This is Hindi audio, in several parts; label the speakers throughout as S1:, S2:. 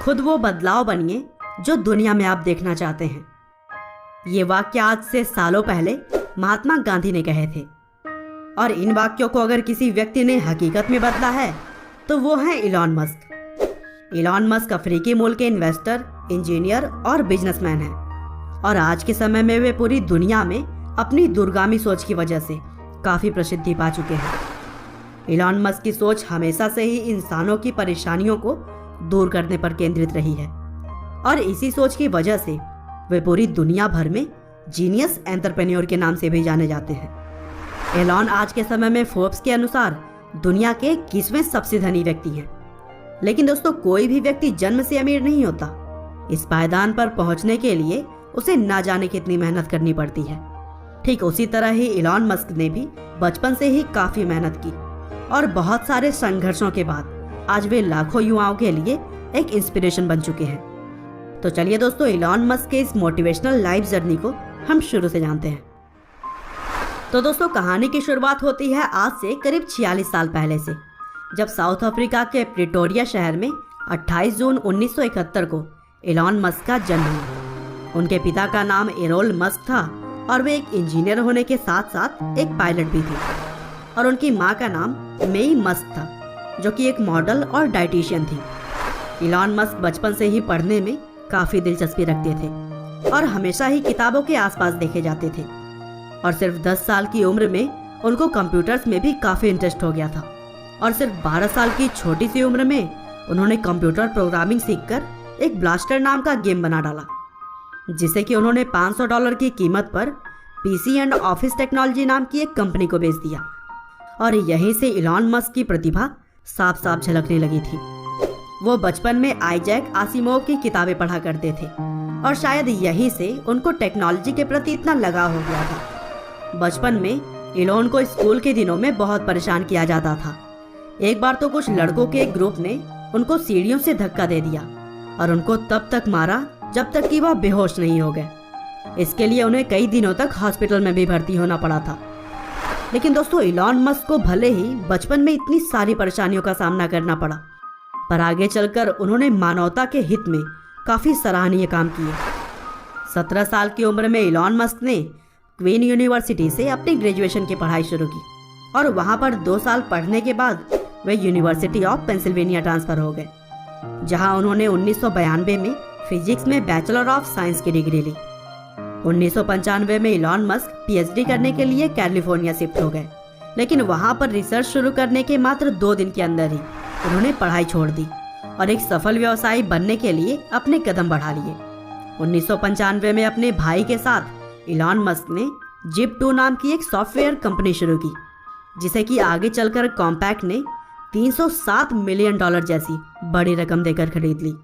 S1: खुद वो बदलाव बनिए जो दुनिया में आप देखना चाहते हैं। ये वाक्य आज से सालों पहले महात्मा गांधी ने कहे थे और इन वाक्यों को अगर किसी व्यक्ति ने हकीकत में बदला है तो वो है इलॉन मस्क। इलॉन मस्क अफ्रीकी मूल के इन्वेस्टर, इंजीनियर और बिजनेसमैन हैं और आज के समय में वे पूरी दुनिया में अपनी दूरगामी सोच की वजह से काफ़ी प्रसिद्धि पा चुके हैं। इलॉन मस्क की सोच हमेशा से ही इंसानों की परेशानियों को दूर करने पर केंद्रित रही है और इसी सोच की वजह से वे पूरी दुनिया भर में जीनियस एंटरप्रेन्योर के नाम से भी जाने जाते हैं। एलॉन आज के समय में फोर्ब्स के अनुसार दुनिया के 21वें सबसे धनी व्यक्ति हैं। लेकिन दोस्तों, कोई भी व्यक्ति जन्म से अमीर नहीं होता। इस पायदान पर पहुंचने के लिए उसे ना जाने कितनी मेहनत करनी पड़ती है। ठीक उसी तरह ही इलॉन मस्क ने भी बचपन से ही काफी मेहनत की और बहुत सारे संघर्षों के बाद आज वे लाखों युवाओं के लिए एक इंस्पिरेशन बन चुके हैं। तो चलिए दोस्तों, इलॉन मस्क के इस मोटिवेशनल लाइफ जर्नी को हम शुरू से जानते हैं। तो दोस्तों, कहानी की शुरुआत होती है आज से करीब 46 साल पहले से, जब साउथ अफ्रीका के प्रिटोरिया शहर में 28 जून 1971 को इलॉन मस्क का जन्म हुआ। उनके पिता का नाम एरोल मस्क था और वे एक इंजीनियर होने के साथ साथ एक पायलट भी थे और उनकी माँ का नाम मेई मस्क था, जो कि एक मॉडल और डाइटिशियन थी। इलॉन मस्क बचपन से ही पढ़ने में काफ़ी दिलचस्पी रखते थे और हमेशा ही किताबों के आसपास देखे जाते थे और सिर्फ 10 साल की उम्र में उनको कंप्यूटर्स में भी काफ़ी इंटरेस्ट हो गया था और सिर्फ 12 साल की छोटी सी उम्र में उन्होंने कंप्यूटर प्रोग्रामिंग सीखकर एक ब्लास्टर नाम का गेम बना डाला, जिसे कि उन्होंने $500 की कीमत पर पीसी एंड ऑफिस टेक्नोलॉजी नाम की एक कंपनी को बेच दिया। और यहीं से इलॉन मस्क की प्रतिभा साफ साफ झलकने लगी थी। वो बचपन में आइजैक आसिमोव की किताबें पढ़ा करते थे और शायद यहीं से उनको टेक्नोलॉजी के प्रति इतना लगाव हो गया था। बचपन में इलॉन को स्कूल के दिनों में बहुत परेशान किया जाता था। एक बार तो कुछ लड़कों के एक ग्रुप ने उनको सीढ़ियों से धक्का दे दिया और उनको तब तक मारा जब तक कि वह बेहोश नहीं हो गए। इसके लिए उन्हें कई दिनों तक हॉस्पिटल में भी भर्ती होना पड़ा था। लेकिन दोस्तों, इलॉन मस्क को भले ही बचपन में इतनी सारी परेशानियों का सामना करना पड़ा, पर आगे चलकर उन्होंने मानवता के हित में काफ़ी सराहनीय काम किए। 17 साल की उम्र में इलॉन मस्क ने क्वीन यूनिवर्सिटी से अपनी ग्रेजुएशन की पढ़ाई शुरू की और वहाँ पर 2 साल पढ़ने के बाद वे यूनिवर्सिटी ऑफ पेंसिल्वेनिया ट्रांसफ़र हो गए, जहाँ उन्होंने 1992 में फिजिक्स में बैचलर ऑफ साइंस की डिग्री ली। 1995 में इलॉन मस्क पीएचडी करने के लिए कैलिफोर्निया शिफ्ट हो गए, लेकिन वहाँ पर रिसर्च शुरू करने के मात्र 2 दिन के अंदर ही उन्होंने पढ़ाई छोड़ दी और एक सफल व्यवसायी बनने के लिए अपने कदम बढ़ा लिए। 1995 में अपने भाई के साथ इलॉन मस्क ने जिप2 नाम की एक सॉफ्टवेयर कंपनी शुरू की, जिसे कि आगे चलकर कॉम्पैक्ट ने $307 मिलियन जैसी बड़ी रकम देकर खरीद ली।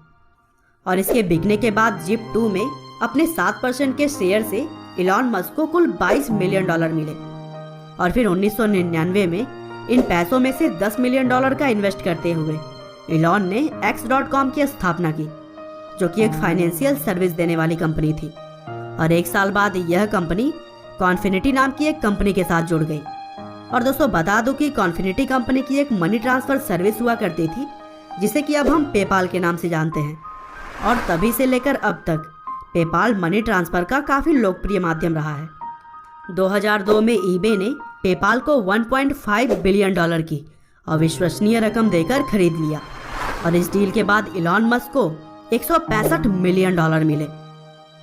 S1: और इसके बिकने के बाद जिप2 में अपने 7% के शेयर से इलॉन मस्क को कुल $22 मिलियन मिले। और फिर 1999 में इन पैसों में से $10 मिलियन का इन्वेस्ट करते हुए इलॉन ने X.com की स्थापना की, जो कि एक फाइनेंशियल सर्विस देने वाली कंपनी थी। और 1 साल बाद यह कंपनी कॉन्फिनिटी नाम की एक कंपनी के साथ जुड़ गई। और दोस्तों, बता दूं कि कॉन्फिनिटी कंपनी की एक मनी ट्रांसफ़र सर्विस हुआ करती थी, जिसे कि अब हम पेपाल के नाम से जानते हैं। और तभी से लेकर अब तक पेपाल मनी ट्रांसफ़र का काफ़ी लोकप्रिय माध्यम रहा है। 2002 में ईबे ने पेपाल को $1.5 बिलियन की अविश्वसनीय रकम देकर खरीद लिया और इस डील के बाद इलॉन मस्क को $165 मिलियन मिले।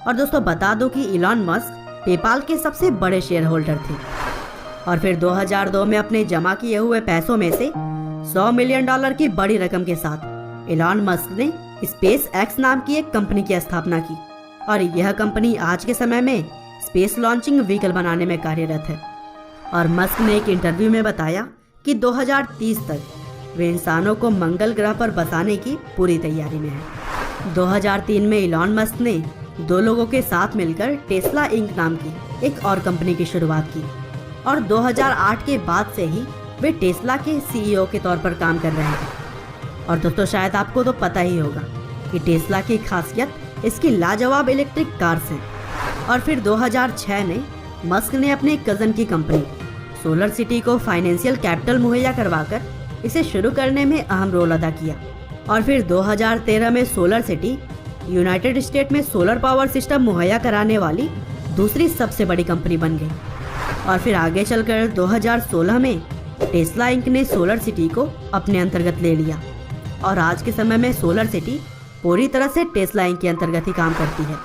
S1: और दोस्तों, बता दो कि इलॉन मस्क पेपाल के सबसे बड़े शेयर होल्डर थे। और फिर 2002 में अपने जमा किए हुए पैसों में से $100 मिलियन की बड़ी रकम के साथ इलॉन मस्क ने स्पेस एक्स नाम की एक कंपनी की स्थापना की और यह कंपनी आज के समय में स्पेस लॉन्चिंग व्हीकल बनाने में कार्यरत है। और मस्क ने एक इंटरव्यू में बताया कि 2030 तक वे इंसानों को मंगल ग्रह पर बसाने की पूरी तैयारी में है। 2003 में इलॉन मस्क ने 2 लोगों के साथ मिलकर टेस्ला इंक नाम की एक और कंपनी की शुरुआत की और 2008 के बाद से ही वे टेस्ला के सीईओ के तौर पर काम कर रहे हैं। और दोस्तों, शायद आपको तो पता ही होगा कि टेस्ला की खासियत इसकी लाजवाब इलेक्ट्रिक कार्स हैं। और फिर 2006 में मस्क ने अपने कज़न की कंपनी सोलर सिटी को फाइनेंशियल कैपिटल मुहैया करवाकर इसे शुरू करने में अहम रोल अदा किया और फिर 2013 में सोलर सिटी यूनाइटेड स्टेट में सोलर पावर सिस्टम मुहैया कराने वाली दूसरी सबसे बड़ी कंपनी बन गई। और फिर आगे चलकर 2016 में टेस्ला इंक ने सोलर सिटी को अपने अंतर्गत ले लिया और आज के समय में सोलर सिटी पूरी तरह से टेस्ला इंक के अंतर्गत ही काम करती है।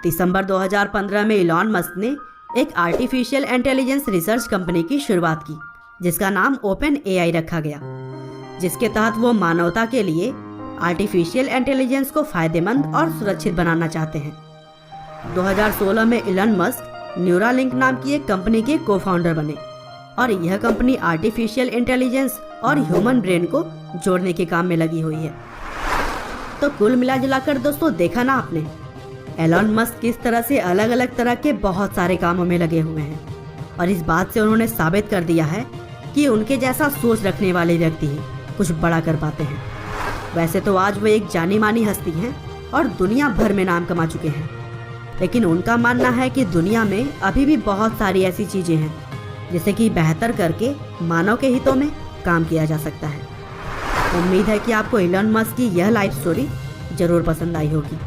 S1: दिसंबर 2015 में इलॉन मस्क ने एक आर्टिफिशियल इंटेलिजेंस रिसर्च कंपनी की शुरुआत की जिसका नाम ओपन एआई रखा गया, जिसके तहत वो मानवता के लिए आर्टिफिशियल इंटेलिजेंस को फायदेमंद और सुरक्षित बनाना चाहते हैं। 2016 में इलॉन मस्क न्यूरालिंक नाम की एक कंपनी के को फाउंडर बने और यह कंपनी आर्टिफिशियल इंटेलिजेंस और ह्यूमन ब्रेन को जोड़ने के काम में लगी हुई है। तो कुल मिला जुलाकर दोस्तों देखा ना आपने, एलॉन मस्क किस तरह से अलग अलग तरह के बहुत सारे कामों में लगे हुए हैं और इस बात से उन्होंने साबित कर दिया है कि उनके जैसा सोच रखने वाले व्यक्ति ही कुछ बड़ा कर पाते हैं। वैसे तो आज वो एक जानी मानी हस्ती हैं और दुनिया भर में नाम कमा चुके हैं, लेकिन उनका मानना है कि दुनिया में अभी भी बहुत सारी ऐसी चीज़ें हैं जिसे कि बेहतर करके मानव के हितों में काम किया जा सकता है। उम्मीद है कि आपको इलॉन मस्क की यह लाइफ स्टोरी जरूर पसंद आई होगी।